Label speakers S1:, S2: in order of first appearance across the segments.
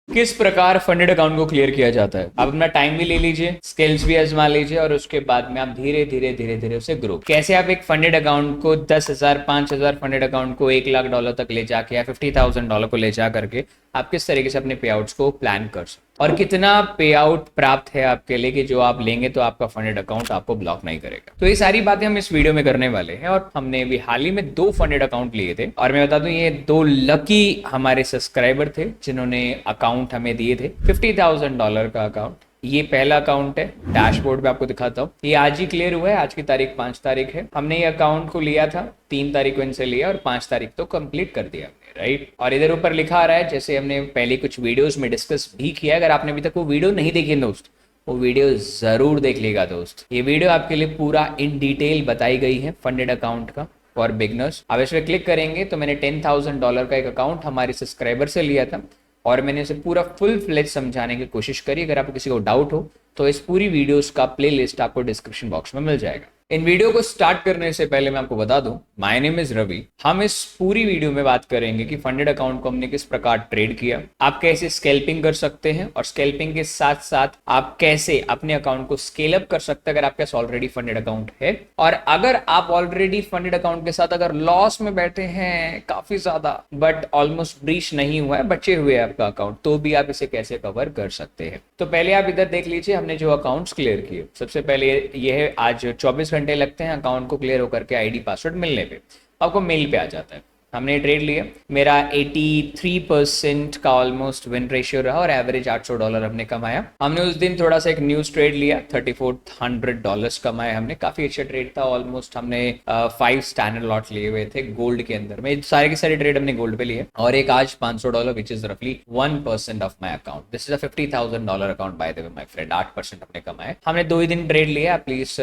S1: किस प्रकार funded account को क्लियर किया जाता है। आप अपना टाइम भी ले लीजिए, स्किल्स भी आजमा लीजिए और उसके बाद में आप धीरे धीरे धीरे धीरे उसे ग्रो। कैसे आप एक फंडेड अकाउंट को 10,000 5,000 फंडेड अकाउंट को $1,00,000 तक ले जाके या $50,000 को ले जा करके आप किस तरीके से अपने पे आउट्स को प्लान कर सकते और कितना पे आउट प्राप्त है आपके लिए कि जो आप लेंगे तो आपका फंडेड अकाउंट आपको ब्लॉक नहीं करेगा। तो ये सारी बातें हम इस वीडियो में करने वाले हैं और हमने भी हाल ही में 2 फंडेड अकाउंट लिए थे और मैं बता दूं ये 2 लकी हमारे सब्सक्राइबर थे जिन्होंने अकाउंट हमें दिए थे $50,000 का अकाउंट। ये पहला अकाउंट है, डैशबोर्ड पे आपको दिखाता हूँ। ये आज ही क्लियर हुआ है, आज की तारीख 5 तारीख है। हमने ये अकाउंट को लिया था, 3 तारीख को इनसे लिया और 5 तारीख तो कंप्लीट कर दिया हमने, राइट। और इधर ऊपर लिखा आ रहा है, जैसे हमने पहले कुछ वीडियोस में डिस्कस भी किया। अगर आपने अभी तक वो वीडियो नहीं देखी दोस्त, वो वीडियो जरूर देख लेगा दोस्त। ये वीडियो आपके लिए पूरा इन डिटेल बताई गई है फंडेड अकाउंट का फॉर बिगनर्स। अब इस पर क्लिक करेंगे तो मैंने $10,000 का एक अकाउंट हमारे सब्सक्राइबर से लिया था और मैंने इसे पूरा फुल फ्लेज समझाने की कोशिश करी। अगर आपको किसी को डाउट हो तो इस पूरी वीडियोस का प्लेलिस्ट आपको डिस्क्रिप्शन बॉक्स में मिल जाएगा। इन वीडियो को स्टार्ट करने से पहले मैं आपको बता दूं, माय नेम इज रवि। हम इस पूरी वीडियो में बात करेंगे कि फंडेड अकाउंट को हमने किस प्रकार ट्रेड किया, आप कैसे स्कैल्पिंग कर सकते हैं और स्कैल्पिंग के साथ साथ आप कैसे अपने अकाउंट को स्केल अप कर सकते हैं अगर आपके पास ऑलरेडी फंडेड अकाउंट है। और अगर आप ऑलरेडी फंडेड अकाउंट के साथ अगर लॉस में बैठे हैं काफी ज्यादा, बट ऑलमोस्ट ब्रीच नहीं हुआ है, बचे हुए है आपका अकाउंट, तो भी आप इसे कैसे कवर कर सकते हैं। तो पहले आप इधर देख लीजिए हमने जो अकाउंट्स क्लियर किए। सबसे पहले ये है, आज 24 घंटे लगते हैं अकाउंट को क्लियर होकर के आईडी पासवर्ड मिलने पे। आपको मेल पे आ जाता है। हमने ट्रेड लिया, मेरा 83% का ऑलमोस्ट विन रेशियो रहा और एवरेज $800 हमने कमाया। हमने उस दिन थोड़ा सा एक न्यूज ट्रेड लिया, $3,400 कमाए हमने। काफी अच्छा ट्रेड था। ऑलमोस्ट हमने 5 स्टैंडर्ड लॉट लिए हुए थे गोल्ड के अंदर में। सारे के सारे ट्रेड हमने गोल्ड पे लिए और एक आज $500 विच इज रफली 1% of my account. This is a $50,000 account by the way my friend. 8% हमने कमाए। हमने 2 ही दिन ट्रेड लिया, प्लीज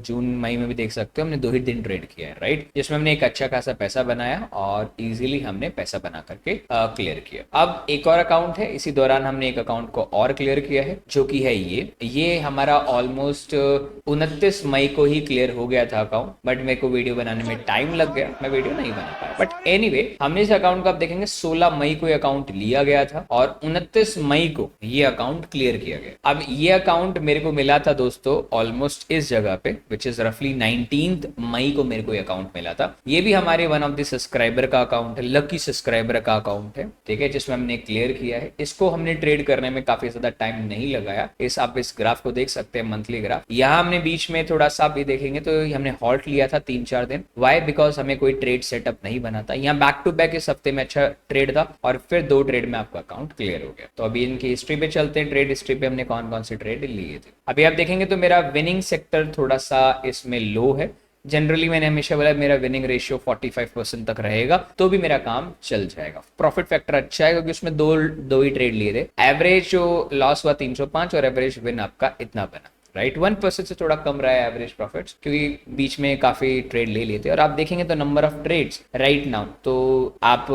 S1: जून मई में भी देख सकते हो। हमने 2 ही दिन ट्रेड किया है, राइट, जिसमें हमने एक अच्छा खासा पैसा बनाया और इजीली हमने पैसा बना करके क्लियर किया। अब एक और अकाउंट है, इसी दौरान हमने एक अकाउंट को और क्लियर किया है जो कि है ये हमारा ऑलमोस्ट 29 मई को ही क्लियर हो गया था अकाउंट, बट मेरे को वीडियो बनाने में टाइम लग गया, मैं वीडियो नहीं बना पाया। बट एनीवे हमने इस अकाउंट को आप देखेंगे 16 मई को ये अकाउंट लिया गया था और 29 मई को ये अकाउंट क्लियर किया गया। अब ये अकाउंट मेरे को मिला था दोस्तों ऑलमोस्ट इस जगह पे, विच इज रफली 19 मई को मेरे को ये अकाउंट मिला था। ये भी हमारे वन ऑफ द सब्सक्राइबर का अकाउंट है, लकी सब्सक्राइबर का अकाउंट है, ठीक है, जिसमें हमने क्लियर किया है। इसको हमने ट्रेड करने में काफी ज्यादा टाइम नहीं लगाया। आप इस ग्राफ को देख सकते हैं, मंथली ग्राफ। यहाँ हमने बीच में थोड़ा सा भी देखेंगे तो हमने हॉल्ट लिया था 3-4 दिन। वाई? बिकॉज हमें कोई ट्रेड सेटअप नहीं बना था। यहाँ बैक टू बैक इस हफ्ते में अच्छा ट्रेड था और फिर 2 ट्रेड में आपका अकाउंट क्लियर हो गया। तो अभी इनकी हिस्ट्री पे चलते हैं। ट्रेड हिस्ट्री पे हमने कौन कौन से ट्रेड लिए थे अभी आप देखेंगे तो मेरा विनिंग सेक्टर थोड़ा सा इसमें लो है। जनरली मैंने हमेशा बोला मेरा विनिंग रेशियो 45% तक रहेगा तो भी मेरा काम चल जाएगा। प्रॉफिट फैक्टर अच्छा है क्योंकि उसमें दो ही ट्रेड लिए थे। एवरेज जो लॉस हुआ 305 और एवरेज विन आपका इतना बना, राइट। 1% से थोड़ा कम रहा है एवरेज प्रॉफिट्स क्योंकि बीच में काफी ट्रेड ले लिए थे। और आप देखेंगे तो number of trades right now तो आप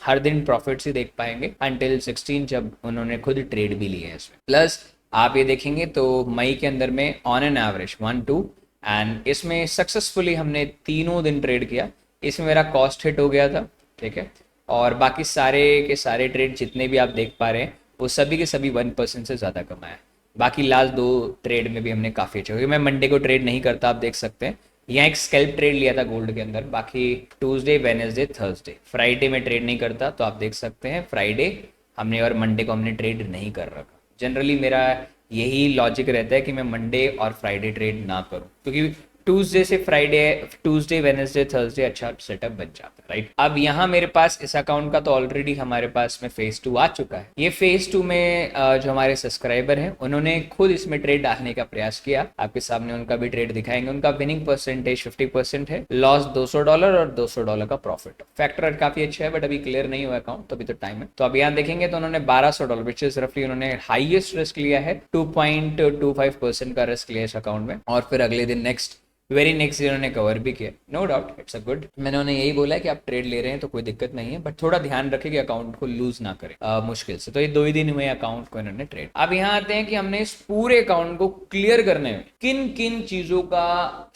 S1: हर दिन प्रॉफिट्स ही देख पाएंगे अंटिल 16 जब उन्होंने खुद ट्रेड भी लिए हैं इसमें। प्लस आप ये देखेंगे तो मई के अंदर में ऑन एन एवरेज 1-2 एंड इसमें सक्सेसफुली हमने 3 दिन ट्रेड किया। इसमें मेरा कॉस्ट हिट हो गया था, ठीक है, और बाकी सारे के सारे ट्रेड जितने भी आप देख पा रहे हैं वो सभी के सभी 1% से ज़्यादा कमाया। बाकी लास्ट 2 ट्रेड में भी हमने काफ़ी अच्छा, क्योंकि मैं मंडे को ट्रेड नहीं करता, आप देख सकते हैं। यहाँ एक स्कैल्प ट्रेड लिया था गोल्ड के अंदर। बाकी ट्यूसडे, वेडनेसडे, थर्सडे, फ्राइडे में ट्रेड नहीं करता, तो आप देख सकते हैं फ्राइडे हमने और मंडे को हमने ट्रेड नहीं कर रखा। जनरली मेरा यही लॉजिक रहता है कि मैं मंडे और फ्राइडे ट्रेड ना करूं क्योंकि ट्यूसडे से फ्राइडे, ट्यूसडे, वेडनेसडे, थर्सडे अच्छा सेटअप बन जाता है, राइट। अब यहाँ मेरे पास इस अकाउंट का तो ऑलरेडी हमारे पास में फेज 2 आ चुका है। ये फेज 2 में जो हमारे सब्सक्राइबर हैं उन्होंने खुद इसमें ट्रेड डालने का प्रयास किया। आपके सामने उनका भी ट्रेड दिखाएंगे। उनका विनिंग परसेंटेज 50% है, लॉस $200 और $200 का प्रॉफिट। फैक्टर काफी अच्छा है बट अभी क्लियर नहीं हुआ अकाउंट, तो अभी तो टाइम है। तो अब यहाँ देखेंगे तो उन्होंने $1,200 विच इज रफली उन्होंने हाईएस्ट रिस्क लिया है, 2.25% का रिस्क लिया इस अकाउंट में। और फिर अगले दिन नेक्स्ट वेरी नेक्स्ट डे उन्होंने कवर भी किया, no doubt it's a good. मैंने उन्हें यही बोला कि आप ट्रेड ले रहे हैं तो कोई दिक्कत नहीं है, बट थोड़ा ध्यान रखें कि अकाउंट को लूज ना करें मुश्किल से। तो ये 2 ही दिन हुए अकाउंट को इन्होंने ट्रेड। अब यहाँ आते हैं कि हमने इस पूरे अकाउंट को क्लियर करने में किन किन चीजों का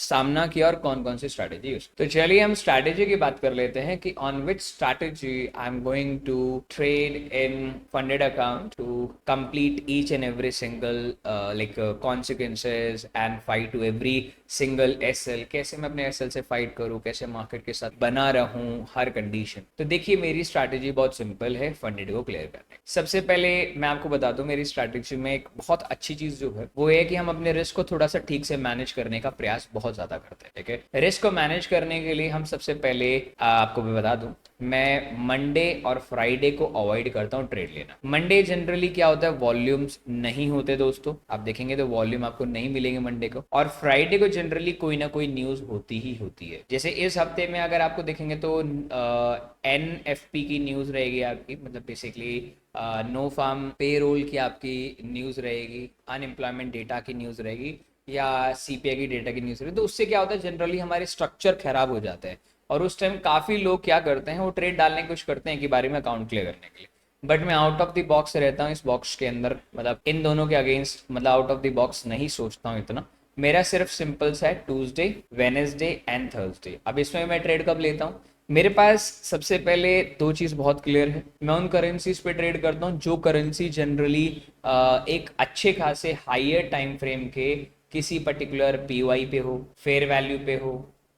S1: सामना किया और कौन कौन सी स्ट्रैटेजी यूज। तो चलिए हम स्ट्रैटेजी की बात कर लेते हैं कि on which strategy I am going to trade in funded account to complete each and every single like consequences and fight to every single SL. कैसे मैं अपने एसएल से फाइट करूं, कैसे मार्केट के साथ बना रहूं हर कंडीशन। तो देखिए मेरी स्ट्रैटेजी बहुत सिंपल है फंडेड को क्लियर करने। सबसे पहले मैं आपको बता दूं मेरी स्ट्रैटेजी में एक बहुत अच्छी चीज जो है वो है कि हम अपने रिस्क को थोड़ा सा ठीक से मैनेज करने का प्रयास बहुत ज्यादा करते हैं। ठीक है, रिस्क को मैनेज करने के लिए हम सबसे पहले आपको भी बता दूं, मैं मंडे और फ्राइडे को अवॉइड करता हूं ट्रेड लेना। मंडे जनरली क्या होता है, वॉल्यूम्स नहीं होते दोस्तों, आप देखेंगे तो वॉल्यूम आपको नहीं मिलेंगे मंडे को। और फ्राइडे को जनरली कोई ना कोई न्यूज होती ही होती है। जैसे इस हफ्ते में अगर आपको देखेंगे तो एनएफपी की न्यूज रहेगी आपकी, मतलब बेसिकली नो फार्म पे रोल की आपकी न्यूज रहेगी, अनएम्प्लॉयमेंट डेटा की न्यूज रहेगी, या सीपीआई की डेटा की न्यूज रहेगी। तो उससे क्या होता है, जनरली हमारे स्ट्रक्चर खराब हो जाते हैं और उस टाइम काफी लोग क्या करते हैं, वो ट्रेड डालने की कोशिश करते हैं कि बारे में अकाउंट क्लियर करने के लिए। बट मैं आउट ऑफ द बॉक्स रहता हूँ इस बॉक्स के अंदर, मतलब इन दोनों के अगेंस्ट, मतलब आउट ऑफ द बॉक्स नहीं सोचता हूँ इतना। मेरा सिर्फ सिंपल सा है ट्यूसडे, वेनेसडे एंड थर्सडे। अब इसमें मैं ट्रेड कब लेता हूँ, मेरे पास सबसे पहले दो चीज बहुत क्लियर है, मैं उन करेंसीज पे ट्रेड करता हूँ जो करेंसी जनरली एक अच्छे खासे हायर टाइम फ्रेम के किसी पर्टिकुलर पीवाई पे हो, फेयर वैल्यू पे हो,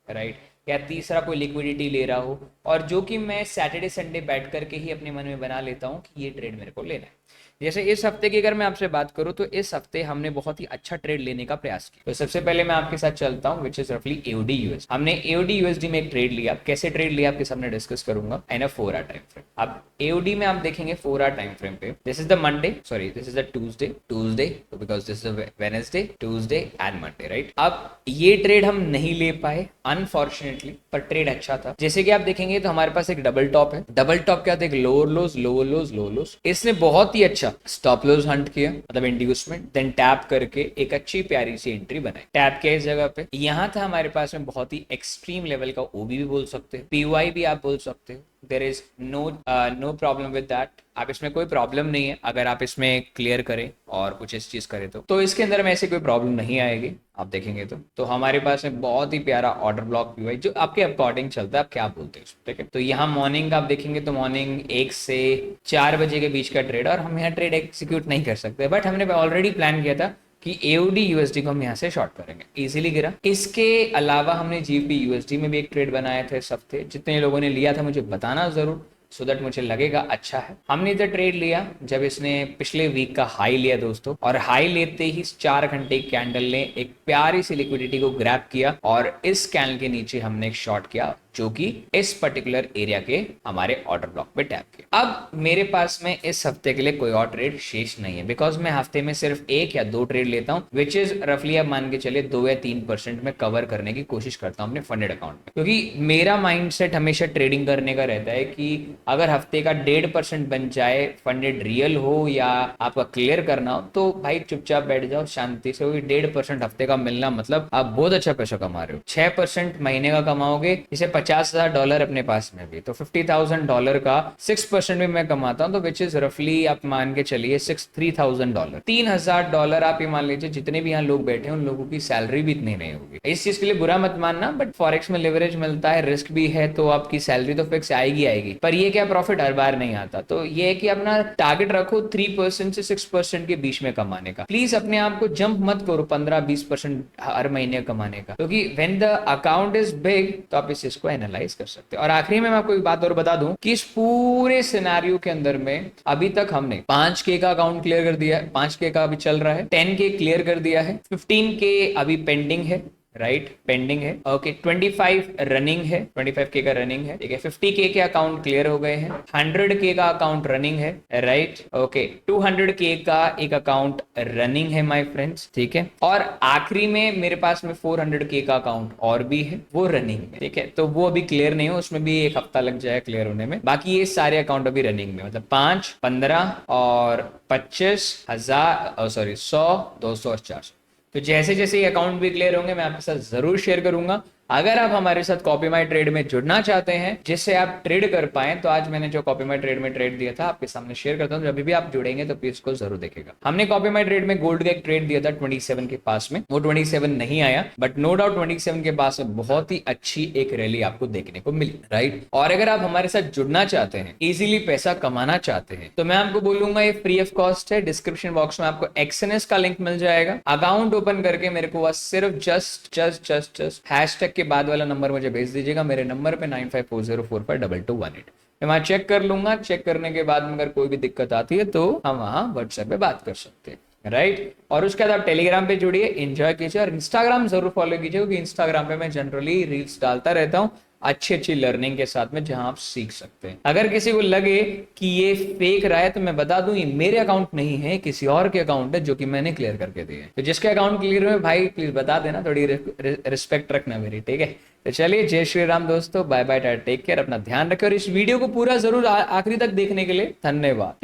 S1: राइट, या तीसरा कोई लिक्विडिटी ले रहा हो, और जो कि मैं सैटरडे संडे बैठ करके ही अपने मन में बना लेता हूँ कि ये ट्रेड मेरे को लेना है। जैसे इस हफ्ते की अगर मैं आपसे बात करूं तो इस हफ्ते हमने बहुत ही अच्छा ट्रेड लेने का प्रयास किया। तो सबसे पहले मैं आपके साथ चलता हूं विच इज रफली एओडी यूएस। हमने एओडी यूएसडी में एक ट्रेड लिया, कैसे ट्रेड लिया आपके सामने डिस्कस करूंगा इन अ 4 आवर टाइम फ्रेम। अब एओडी में आप देखेंगे 4 आवर टाइम फ्रेम पे, this is the Monday, sorry this is the Tuesday because this is Wednesday, Tuesday and Monday, right. अब ये ट्रेड हम नहीं ले पाए अनफॉर्चुनेटली, पर ट्रेड अच्छा था। जैसे कि आप देखेंगे तो हमारे पास एक डबल टॉप है, डबल टॉप क्या था, एक लोअर लोज लोअर लोज लोअर लोज। इसने बहुत ही अच्छा स्टॉप लॉस हंट किया, मतलब इंड्यूसमेंट, देन टैप करके एक अच्छी प्यारी सी एंट्री बनाई। टैप किया इस जगह पे, यहाँ था हमारे पास में बहुत ही एक्सट्रीम लेवल का ओबी भी बोल सकते हैं, पीवाई भी आप बोल सकते हो। There is no problem with that, आप इसमें कोई प्रॉब्लम नहीं है अगर आप इसमें क्लियर करें और कुछ इस चीज करें तो इसके अंदर में ऐसी कोई प्रॉब्लम नहीं आएगी। आप देखेंगे तो हमारे पास में बहुत ही प्यारा ऑर्डर ब्लॉक पीवाई जो आपके अकॉर्डिंग चलता है, आप क्या बोलते हैं, ठीक है। तो यहाँ मॉर्निंग आप देखेंगे तो मॉर्निंग 1 से 4 बजे के बीच का ट्रेड, और हम यहाँ ट्रेड एग्जीक्यूट नहीं कर सकते, बट हमने ऑलरेडी प्लान किया था कि एओडी यूएसडी को हम यहाँ से शॉर्ट करेंगे, इजीली गिरा। इसके अलावा हमने जीपी यूएसडी में भी एक ट्रेड बनाया था इस हफ्ते, जितने लोगों ने लिया था मुझे बताना जरूर, सो दैट मुझे लगेगा अच्छा है। हमने इधर ट्रेड लिया जब इसने पिछले वीक का हाई लिया दोस्तों, और हाई लेते ही 4 घंटे कैंडल ने एक प्यारी सी लिक्विडिटी को ग्रैब किया, और इस कैंडल के नीचे हमने एक शॉर्ट किया जो कि इस पर्टिकुलर एरिया के हमारे ऑर्डर ब्लॉक पे टैप किया। अब मेरे पास में इस हफ्ते के लिए कोई और ट्रेड शेष नहीं है, बिकॉज मैं हफ्ते में सिर्फ 1 या 2 ट्रेड लेता हूं, विच इज रफली आप मान के चलिए 2 या 3% में कवर करने की कोशिश करता हूं अपने फंडेड अकाउंट में, क्योंकि मेरा माइंडसेट हमेशा ट्रेडिंग करने का रहता है कि अगर हफ्ते का 1.5% बन जाए, फंडेड रियल हो या आपका क्लियर करना हो, तो भाई चुपचाप बैठ जाओ शांति से। 1.5% हफ्ते का मिलना मतलब आप बहुत अच्छा पैसा कमा रहे हो। 6% महीने का कमाओगे, इसे $50,000 अपने पास में भी, तो $50,000 का 6% भी मैं कमाता हूं, तो विच इज रफली आप मान के चलिए $3,000। $3,000 आप ये मान लीजिए जितने भी यहाँ लोग बैठे हैं उन लोगों की सैलरी भी इतनी नहीं होगी। इस चीज के लिए बुरा मत मानना, बट फॉरेक्स में लिवरेज मिलता है, रिस्क भी है, तो आपकी सैलरी तो फिक्स आएगी आएगी, पर ये क्या प्रॉफिट हर बार नहीं आता। तो ये है कि अपना टारगेट रखो 3% से 6% के बीच में कमाने का। प्लीज अपने आप को जंप मत करो 15-20% हर महीने कमाने का, क्योंकि when the account is big तो आप इस चीज को एनालाइज कर सकते हैं। और आखिरी में मैं आपको एक बात और बता दूं कि इस पूरे सिनेरियो के अंदर में अभी तक हमने 5K का अकाउंट क्लियर कर दिया है, 5K का अभी चल रहा है, 10K क्लियर कर दिया है, 15K अभी पेंडिंग है, राइट, पेंडिंग है, ओके, 25 रनिंग है, 25K का रनिंग है, ठीक है, 50K के अकाउंट क्लियर हो गए हैं, 100K का अकाउंट रनिंग है, राइट, ओके, 200K का एक अकाउंट रनिंग है माय फ्रेंड्स, ठीक है, और आखिरी में मेरे पास में 400K का अकाउंट और भी है, वो रनिंग में, ठीक है, तो वो अभी क्लियर नहीं हो, उसमें भी 1 हफ्ता लग जाए क्लियर होने में। बाकी ये सारे अकाउंट अभी रनिंग में, मतलब 5, 15 और 25,000, सॉरी 100, 200 और 400, तो जैसे जैसे ये अकाउंट भी क्लियर होंगे मैं आपके साथ जरूर शेयर करूंगा। अगर आप हमारे साथ कॉपी माई ट्रेड में जुड़ना चाहते हैं जिससे आप ट्रेड कर पाए, तो आज मैंने जो कॉपी माई ट्रेड में ट्रेड दिया था आपके सामने शेयर करता हूं। जब भी आप जुड़ेंगे तो प्लीज को जरूर देखेगा। हमने कॉपी माई ट्रेड में गोल्ड का एक ट्रेड दिया था 27 के पास में, वो 27 नहीं आया, बट नो डाउट 27 के पास में बहुत ही अच्छी एक रैली आपको देखने को मिली, राइट। और अगर आप हमारे साथ जुड़ना चाहते हैं, इजीली पैसा कमाना चाहते हैं, तो मैं आपको बोलूंगा ये फ्री ऑफ कॉस्ट है। डिस्क्रिप्शन बॉक्स में आपको एक्सएनएस का लिंक मिल जाएगा। अकाउंट ओपन करके मेरे को बस सिर्फ जस्ट हैशटैग के बाद वाला नंबर मुझे भेज दीजिएगा मेरे नंबर पे 9540452218। मैं वहां चेक कर लूंगा। चेक करने के बाद में अगर कोई भी दिक्कत आती है तो हम वहां व्हाट्सएप पे बात कर सकते हैं, राइट। और उसके बाद आप टेलीग्राम पे जुड़िए, एंजॉय कीजिए, और इंस्टाग्राम जरूर फॉलो कीजिए क्योंकि इंस्टाग्राम पे मैं जनरली रील्स डालता रहता हूँ अच्छी अच्छी लर्निंग के साथ में, जहां आप सीख सकते हैं। अगर किसी को लगे कि ये फेक रहा है तो मैं बता दूं ये मेरे अकाउंट नहीं है, किसी और के अकाउंट है जो कि मैंने क्लियर करके दिए। तो जिसके अकाउंट क्लियर हुए भाई प्लीज बता देना, थोड़ी रिस्पेक्ट रखना मेरी, ठीक है। तो चलिए जय श्री राम दोस्तों, बाय बाय, टेक केयर, अपना ध्यान रखें और इस वीडियो को पूरा जरूर आखिरी तक देखने के लिए धन्यवाद।